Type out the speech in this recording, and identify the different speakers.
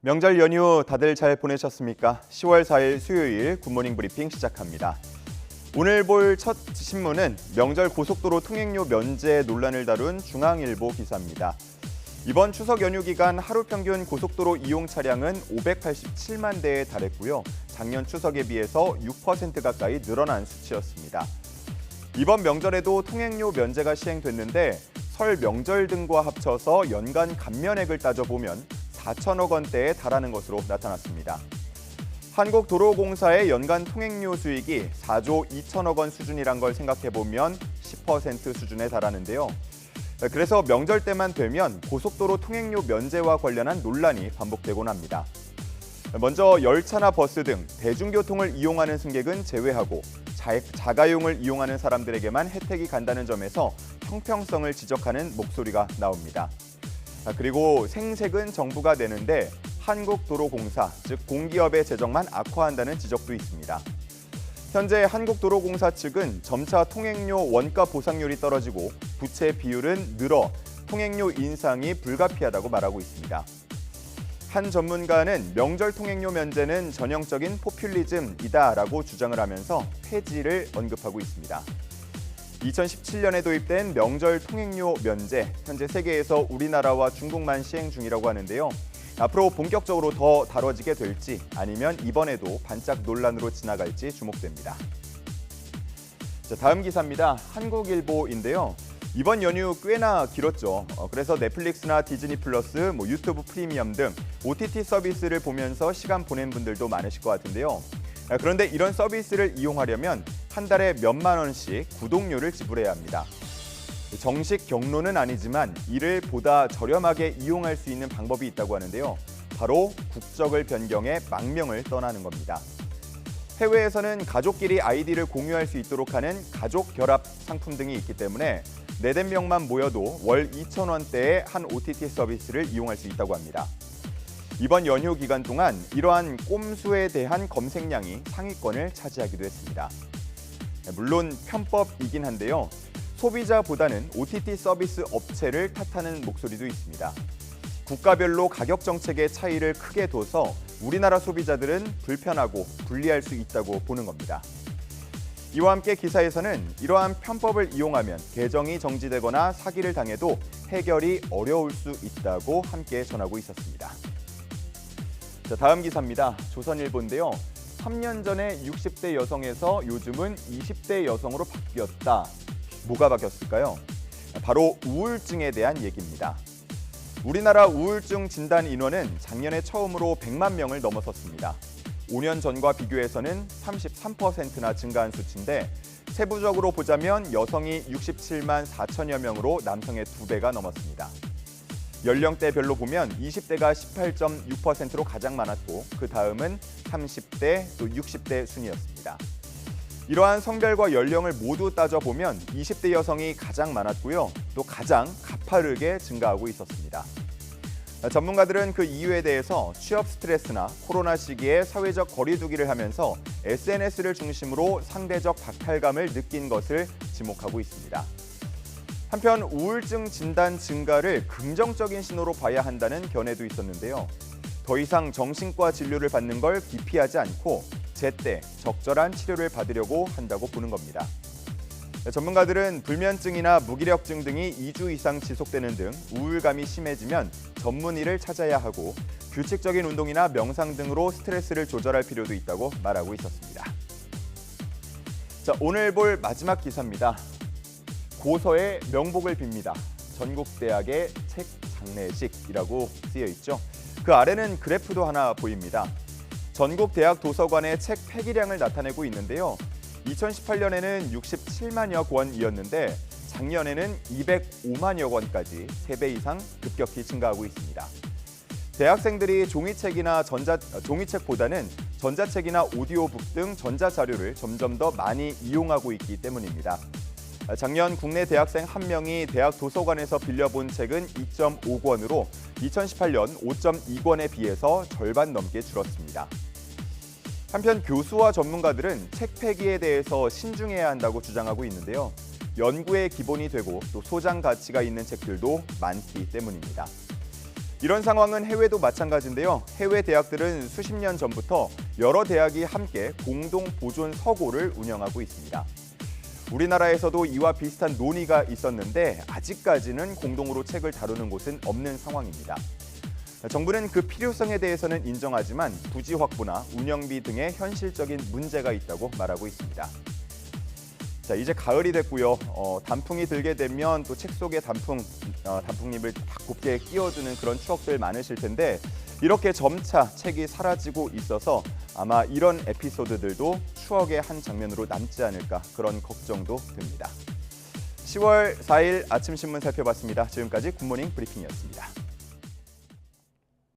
Speaker 1: 명절 연휴 다들 잘 보내셨습니까? 10월 4일 수요일 굿모닝 브리핑 시작합니다. 오늘 볼 첫 신문은 명절 고속도로 통행료 면제 논란을 다룬 중앙일보 기사입니다. 이번 추석 연휴 기간 하루 평균 고속도로 이용 차량은 587만 대에 달했고요. 작년 추석에 비해서 6% 가까이 늘어난 수치였습니다. 이번 명절에도 통행료 면제가 시행됐는데 설 명절 등과 합쳐서 연간 감면액을 따져보면 4천억 원대에 달하는 것으로 나타났습니다. 한국도로공사의 연간 통행료 수익이 4조 2천억 원 수준이란 걸 생각해보면 10% 수준에 달하는데요. 그래서 명절 때만 되면 고속도로 통행료 면제와 관련한 논란이 반복되곤 합니다. 먼저 열차나 버스 등 대중교통을 이용하는 승객은 제외하고 자가용을 이용하는 사람들에게만 혜택이 간다는 점에서 형평성을 지적하는 목소리가 나옵니다. 그리고 생색은 정부가 내는데 한국도로공사, 즉 공기업의 재정만 악화한다는 지적도 있습니다. 현재 한국도로공사 측은 점차 통행료 원가 보상률이 떨어지고 부채 비율은 늘어 통행료 인상이 불가피하다고 말하고 있습니다. 한 전문가는 명절 통행료 면제는 전형적인 포퓰리즘이다라고 주장을 하면서 폐지를 언급하고 있습니다. 2017년에 도입된 명절 통행료 면제, 현재 세계에서 우리나라와 중국만 시행 중이라고 하는데요. 앞으로 본격적으로 더 다뤄지게 될지 아니면 이번에도 반짝 논란으로 지나갈지 주목됩니다. 자, 다음 기사입니다. 한국일보인데요. 이번 연휴 꽤나 길었죠. 그래서 넷플릭스나 디즈니 플러스, 유튜브 프리미엄 등 OTT 서비스를 보면서 시간 보낸 분들도 많으실 것 같은데요. 그런데 이런 서비스를 이용하려면 한 달에 몇만 원씩 구독료를 지불해야 합니다. 정식 경로는 아니지만 이를 보다 저렴하게 이용할 수 있는 방법이 있다고 하는데요. 바로 국적을 변경해 망명을 떠나는 겁니다. 해외에서는 가족끼리 아이디를 공유할 수 있도록 하는 가족 결합 상품 등이 있기 때문에 4-5명만 모여도 월 2,000원대의 한 OTT 서비스를 이용할 수 있다고 합니다. 이번 연휴 기간 동안 이러한 꼼수에 대한 검색량이 상위권을 차지하기도 했습니다. 물론 편법이긴 한데요. 소비자보다는 OTT 서비스 업체를 탓하는 목소리도 있습니다. 국가별로 가격 정책의 차이를 크게 둬서 우리나라 소비자들은 불편하고 불리할 수 있다고 보는 겁니다. 이와 함께 기사에서는 이러한 편법을 이용하면 계정이 정지되거나 사기를 당해도 해결이 어려울 수 있다고 함께 전하고 있었습니다. 자, 다음 기사입니다. 조선일보인데요. 3년 전에 60대 여성에서 요즘은 20대 여성으로 바뀌었다. 뭐가 바뀌었을까요? 바로 우울증에 대한 얘기입니다. 우리나라 우울증 진단 인원은 작년에 처음으로 100만 명을 넘어섰습니다. 5년 전과 비교해서는 33%나 증가한 수치인데 세부적으로 보자면 여성이 67만 4천여 명으로 남성의 2배가 넘었습니다. 연령대별로 보면 20대가 18.6%로 가장 많았고 그 다음은 30대 또 60대 순이었습니다. 이러한 성별과 연령을 모두 따져보면 20대 여성이 가장 많았고요. 또 가장 가파르게 증가하고 있었습니다. 전문가들은 그 이유에 대해서 취업 스트레스나 코로나 시기에 사회적 거리두기를 하면서 SNS를 중심으로 상대적 박탈감을 느낀 것을 지목하고 있습니다. 한편 우울증 진단 증가를 긍정적인 신호로 봐야 한다는 견해도 있었는데요. 더 이상 정신과 진료를 받는 걸 기피하지 않고 제때 적절한 치료를 받으려고 한다고 보는 겁니다. 전문가들은 불면증이나 무기력증 등이 2주 이상 지속되는 등 우울감이 심해지면 전문의를 찾아야 하고 규칙적인 운동이나 명상 등으로 스트레스를 조절할 필요도 있다고 말하고 있었습니다. 자, 오늘 볼 마지막 기사입니다. 고서의 명복을 빕니다. 전국대학의 책 장례식이라고 쓰여 있죠. 그 아래는 그래프도 하나 보입니다. 전국 대학 도서관의 책 폐기량을 나타내고 있는데요. 2018년에는 67만여 권이었는데 작년에는 205만여 권까지 3배 이상 급격히 증가하고 있습니다. 대학생들이 종이책보다는 전자책이나 오디오북 등 전자자료를 점점 더 많이 이용하고 있기 때문입니다. 작년 국내 대학생 1명이 대학 도서관에서 빌려본 책은 2.5권으로 2018년 5.2권에 비해서 절반 넘게 줄었습니다. 한편 교수와 전문가들은 책 폐기에 대해서 신중해야 한다고 주장하고 있는데요. 연구의 기본이 되고 또 소장 가치가 있는 책들도 많기 때문입니다. 이런 상황은 해외도 마찬가지인데요. 해외 대학들은 수십 년 전부터 여러 대학이 함께 공동 보존 서고를 운영하고 있습니다. 우리나라에서도 이와 비슷한 논의가 있었는데 아직까지는 공동으로 책을 다루는 곳은 없는 상황입니다. 정부는 그 필요성에 대해서는 인정하지만 부지 확보나 운영비 등의 현실적인 문제가 있다고 말하고 있습니다. 자, 이제 가을이 됐고요. 단풍이 들게 되면 또 책 속에 단풍잎을 딱 곱게 끼워주는 그런 추억들 많으실 텐데 이렇게 점차 책이 사라지고 있어서 아마 이런 에피소드들도 추억의 한 장면으로 남지 않을까 그런 걱정도 듭니다. 10월 4일 아침 신문 살펴봤습니다. 지금까지 굿모닝 브리핑이었습니다.